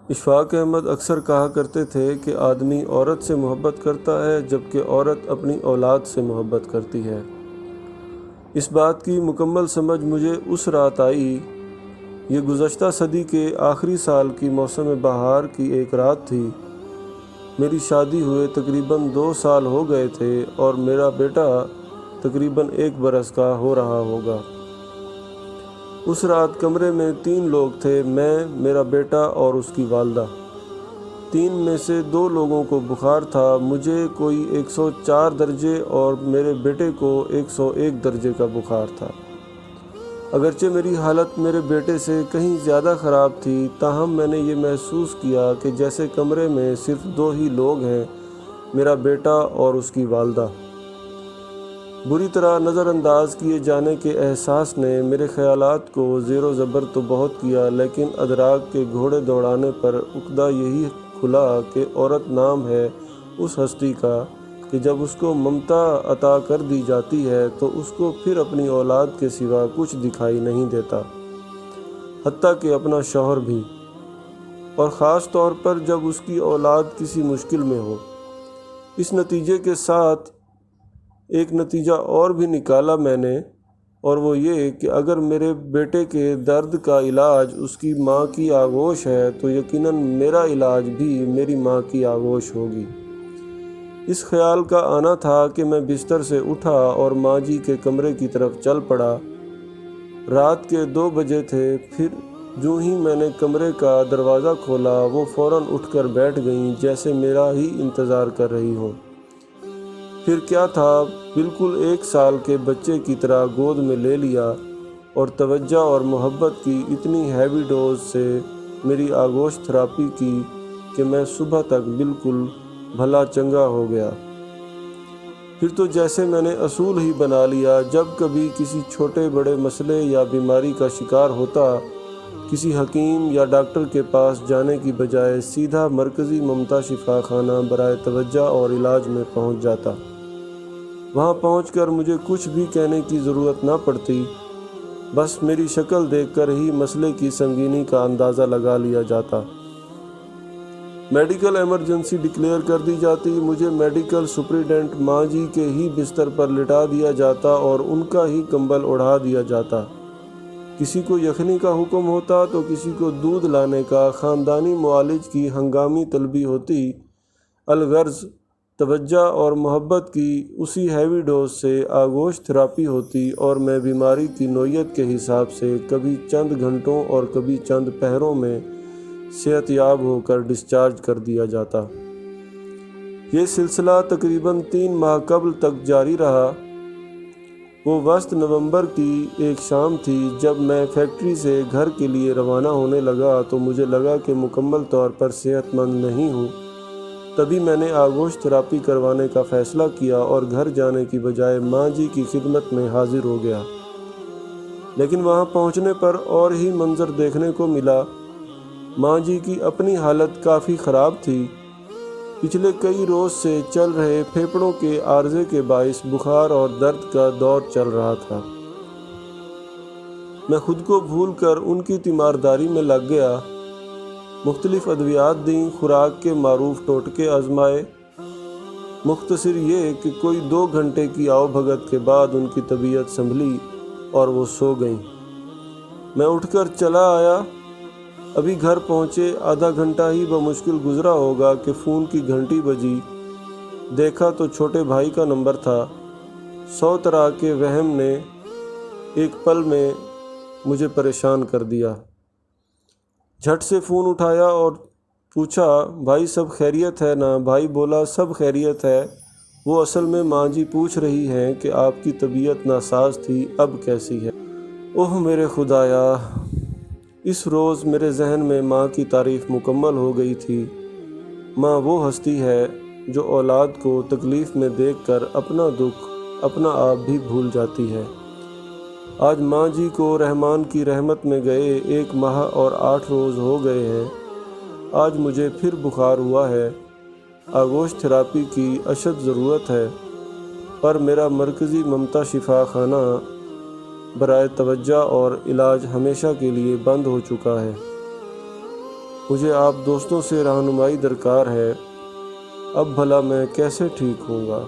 اشفاق احمد اکثر کہا کرتے تھے کہ آدمی عورت سے محبت کرتا ہے جبکہ عورت اپنی اولاد سے محبت کرتی ہے۔ اس بات کی مکمل سمجھ مجھے اس رات آئی۔ یہ گزشتہ صدی کے آخری سال کی موسم بہار کی ایک رات تھی۔ میری شادی ہوئے تقریباً 2 سال ہو گئے تھے اور میرا بیٹا تقریباً 1 برس کا ہو رہا ہوگا۔ اس رات کمرے میں 3 لوگ تھے، میں، میرا بیٹا اور اس کی والدہ۔ 3 میں سے 2 لوگوں کو بخار تھا، مجھے کوئی 104 درجے اور میرے بیٹے کو 101 درجے کا بخار تھا۔ اگرچہ میری حالت میرے بیٹے سے کہیں زیادہ خراب تھی، تاہم میں نے یہ محسوس کیا کہ جیسے کمرے میں صرف 2 ہی لوگ ہیں، میرا بیٹا اور اس کی والدہ۔ بری طرح نظر انداز کیے جانے کے احساس نے میرے خیالات کو زیر و زبر تو بہت کیا، لیکن ادراک کے گھوڑے دوڑانے پر عقدہ یہی کھلا کہ عورت نام ہے اس ہستی کا کہ جب اس کو ممتا عطا کر دی جاتی ہے تو اس کو پھر اپنی اولاد کے سوا کچھ دکھائی نہیں دیتا، حتیٰ کہ اپنا شوہر بھی، اور خاص طور پر جب اس کی اولاد کسی مشکل میں ہو۔ اس نتیجے کے ساتھ ایک نتیجہ اور بھی نکالا میں نے، اور وہ یہ کہ اگر میرے بیٹے کے درد کا علاج اس کی ماں کی آغوش ہے تو یقیناً میرا علاج بھی میری ماں کی آغوش ہوگی۔ اس خیال کا آنا تھا کہ میں بستر سے اٹھا اور ماں جی کے کمرے کی طرف چل پڑا۔ رات کے 2 بجے تھے، پھر جوں ہی میں نے کمرے کا دروازہ کھولا وہ فوراً اٹھ کر بیٹھ گئیں جیسے میرا ہی انتظار کر رہی ہوں۔ پھر کیا تھا، بالکل 1 سال کے بچے کی طرح گود میں لے لیا اور توجہ اور محبت کی اتنی ہیوی ڈوز سے میری آغوش تھراپی کی کہ میں صبح تک بالکل بھلا چنگا ہو گیا۔ پھر تو جیسے میں نے اصول ہی بنا لیا، جب کبھی کسی چھوٹے بڑے مسئلے یا بیماری کا شکار ہوتا، کسی حکیم یا ڈاکٹر کے پاس جانے کی بجائے سیدھا مرکزی ممتا شفا خانہ برائے توجہ اور علاج میں پہنچ جاتا۔ وہاں پہنچ کر مجھے کچھ بھی کہنے کی ضرورت نہ پڑتی، بس میری شکل دیکھ کر ہی مسئلے کی سنگینی کا اندازہ لگا لیا جاتا۔ میڈیکل ایمرجنسی ڈکلیئر کر دی جاتی، مجھے میڈیکل سپرنٹینڈنٹ ماں جی کے ہی بستر پر لٹا دیا جاتا اور ان کا ہی کمبل اڑا دیا جاتا۔ کسی کو یخنی کا حکم ہوتا تو کسی کو دودھ لانے کا، خاندانی معالج کی ہنگامی طلبی ہوتی، الغرض توجہ اور محبت کی اسی ہیوی ڈوز سے آغوش تھراپی ہوتی اور میں بیماری کی نوعیت کے حساب سے کبھی چند گھنٹوں اور کبھی چند پہروں میں صحت یاب ہو کر ڈسچارج کر دیا جاتا۔ یہ سلسلہ تقریباً 3 ماہ قبل تک جاری رہا۔ وہ وسط نومبر کی ایک شام تھی جب میں فیکٹری سے گھر کے لیے روانہ ہونے لگا تو مجھے لگا کہ مکمل طور پر صحت مند نہیں ہوں۔ تبھی میں نے آغوش تھراپی کروانے کا فیصلہ کیا اور گھر جانے کی بجائے ماں جی کی خدمت میں حاضر ہو گیا۔ لیکن وہاں پہنچنے پر اور ہی منظر دیکھنے کو ملا۔ ماں جی کی اپنی حالت کافی خراب تھی۔ پچھلے کئی روز سے چل رہے پھیپھڑوں کے عارضے کے باعث بخار اور درد کا دور چل رہا تھا۔ میں خود کو بھول کر ان کی تیمارداری میں لگ گیا۔ مختلف ادویات دیں، خوراک کے معروف ٹوٹکے آزمائے۔ مختصر یہ کہ کوئی 2 گھنٹے کی آؤ بھگت کے بعد ان کی طبیعت سنبھلی اور وہ سو گئیں۔ میں اٹھ کر چلا آیا۔ ابھی گھر پہنچے آدھا گھنٹہ ہی بمشکل گزرا ہوگا کہ فون کی گھنٹی بجی۔ دیکھا تو چھوٹے بھائی کا نمبر تھا۔ 100 طرح کے وہم نے ایک پل میں مجھے پریشان کر دیا۔ جھٹ سے فون اٹھایا اور پوچھا، بھائی سب خیریت ہے نا؟ بھائی بولا، سب خیریت ہے۔ وہ اصل میں ماں جی پوچھ رہی ہیں کہ آپ کی طبیعت ناساز تھی، اب کیسی ہے؟ اوہ میرے خدایا! اس روز میرے ذہن میں ماں کی تعریف مکمل ہو گئی تھی۔ ماں وہ ہستی ہے جو اولاد کو تکلیف میں دیکھ کر اپنا دکھ، اپنا آپ بھی بھول جاتی ہے۔ آج ماں جی کو رحمان کی رحمت میں گئے 1 ماہ اور 8 روز ہو گئے ہیں۔ آج مجھے پھر بخار ہوا ہے۔ آغوش تھراپی کی اشد ضرورت ہے، پر میرا مرکزی ممتا شفا خانہ برائے توجہ اور علاج ہمیشہ کے لیے بند ہو چکا ہے۔ مجھے آپ دوستوں سے رہنمائی درکار ہے، اب بھلا میں کیسے ٹھیک ہوں گا؟